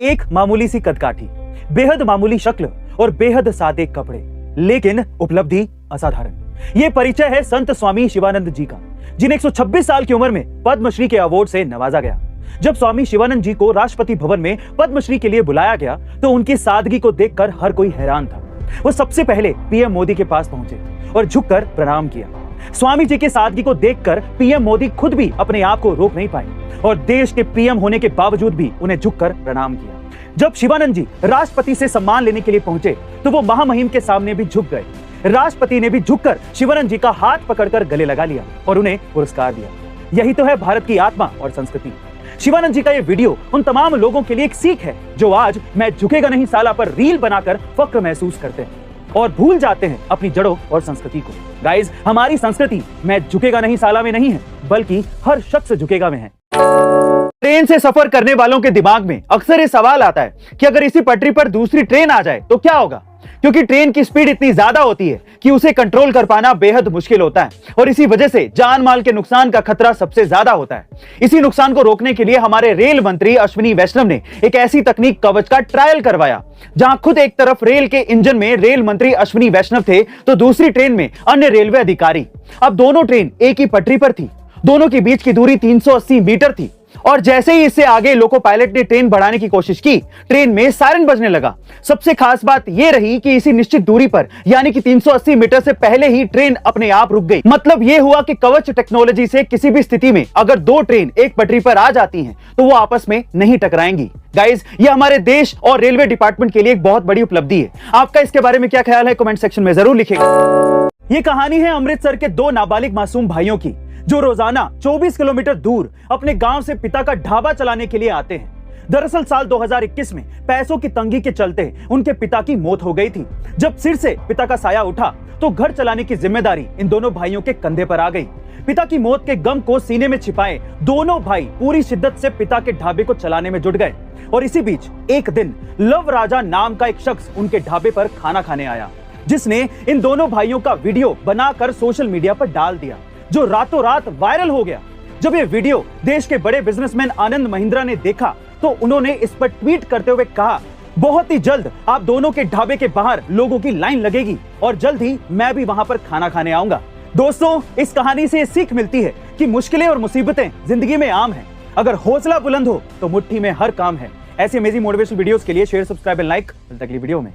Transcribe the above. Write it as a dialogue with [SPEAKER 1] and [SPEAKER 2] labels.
[SPEAKER 1] एक मामूली सी कदकाठी, बेहद मामूली शक्ल और बेहद सादे कपड़े, लेकिन उपलब्धि असाधारण। ये परिचय है संत स्वामी शिवानंद जी का, जिन्हें 126 साल की उम्र में पद्मश्री के अवार्ड से नवाजा गया। जब स्वामी शिवानंद जी को राष्ट्रपति भवन में पद्मश्री के लिए बुलाया गया तो उनकी सादगी को देखकर हर कोई हैरान था। वो सबसे पहले पीएम मोदी के पास पहुंचे और झुककर प्रणाम किया। स्वामी जी की सादगी को देखकर पीएम मोदी खुद भी अपने आप को रोक नहीं पाए और देश के पीएम होने के बावजूद भी उन्हें झुककर प्रणाम किया। जब शिवानंद जी राष्ट्रपति से सम्मान लेने के लिए पहुंचे तो वो महामहिम के सामने भी झुक गए। राष्ट्रपति ने भी झुककर शिवानंद जी का हाथ पकड़कर गले लगा लिया और उन्हें पुरस्कार दिया। यही तो है भारत की आत्मा और संस्कृति। शिवानंद जी का ये वीडियो उन तमाम लोगों के लिए एक सीख है जो आज मैं झुकेगा नहीं साला पर रील बनाकर फक्र महसूस करते हैं और भूल जाते हैं अपनी जड़ों और संस्कृति को। गाइस, हमारी संस्कृति मैं झुकेगा नहीं साला में नहीं है, बल्कि हर शख्स झुकेगा में है। ट्रेन से सफर करने वालों के दिमाग में अक्सर ये सवाल आता है कि अगर इसी पटरी पर दूसरी ट्रेन आ जाए तो क्या होगा, क्योंकि ट्रेन की स्पीड इतनी ज्यादा होती है कि उसे कंट्रोल कर पाना बेहद मुश्किल होता है और इसी वजह से जान माल के नुकसान का खतरा सबसे ज्यादा होता है। इसी नुकसान को रोकने के लिए हमारे रेल मंत्री अश्विनी वैष्णव ने एक ऐसी तकनीक कवच का ट्रायल करवाया, जहां खुद एक तरफ रेल के इंजन में रेल मंत्री अश्विनी वैष्णव थे तो दूसरी ट्रेन में अन्य रेलवे अधिकारी। अब दोनों ट्रेन एक ही पटरी पर थी, दोनों के बीच की दूरी 380 मीटर थी और जैसे ही इससे आगे लोको पायलट ने ट्रेन बढ़ाने की कोशिश की, ट्रेन में सायरन बजने लगा। सबसे खास बात यह रही कि इसी निश्चित दूरी पर यानी कि 380 मीटर से पहले ही ट्रेन अपने आप रुक गई। मतलब यह हुआ कि कवच टेक्नोलॉजी से किसी भी स्थिति में अगर दो ट्रेन एक पटरी पर आ जाती हैं तो वो आपस में नहीं टकराएंगी। गाइस, ये हमारे देश और रेलवे डिपार्टमेंट के लिए एक बहुत बड़ी उपलब्धि है। आपका इसके बारे में क्या ख्याल है, कमेंट सेक्शन में जरूर लिखिएगा। ये कहानी है अमृतसर के दो नाबालिग मासूम भाइयों की, जो रोजाना 24 किलोमीटर दूर अपने गांव से पिता का ढाबा चलाने के लिए आते हैं। दरअसल साल 2021 में पैसों की तंगी के चलते उनके पिता की मौत हो गई थी। जब सिर से पिता का साया उठा तो घर चलाने की जिम्मेदारी इन दोनों भाइयों के कंधे पर आ गई। पिता की मौत के गम को सीने में छिपाए दोनों भाई पूरी शिद्दत से पिता के ढाबे को चलाने में जुट गए और इसी बीच एक दिन लव राजा नाम का एक शख्स उनके ढाबे पर खाना खाने आया, जिसने इन दोनों भाइयों का वीडियो बनाकर सोशल मीडिया पर डाल दिया, जो रातों रात वायरल हो गया। जब ये वीडियो देश के बड़े बिजनेसमैन आनंद महिंद्रा ने देखा तो उन्होंने इस पर ट्वीट करते हुए कहा, बहुत ही जल्द आप दोनों के ढाबे के बाहर लोगों की लाइन लगेगी और जल्द ही मैं भी वहां पर खाना खाने आऊंगा। दोस्तों, इस कहानी से ये सीख मिलती है कि मुश्किलें और मुसीबतें जिंदगी में आम है, अगर हौसला बुलंद हो तो मुट्ठी में हर काम है। ऐसे अमेजिंग मोटिवेशनल वीडियोस के लिए शेयर, सब्सक्राइब एंड लाइक। मिलते हैं अगली वीडियो में।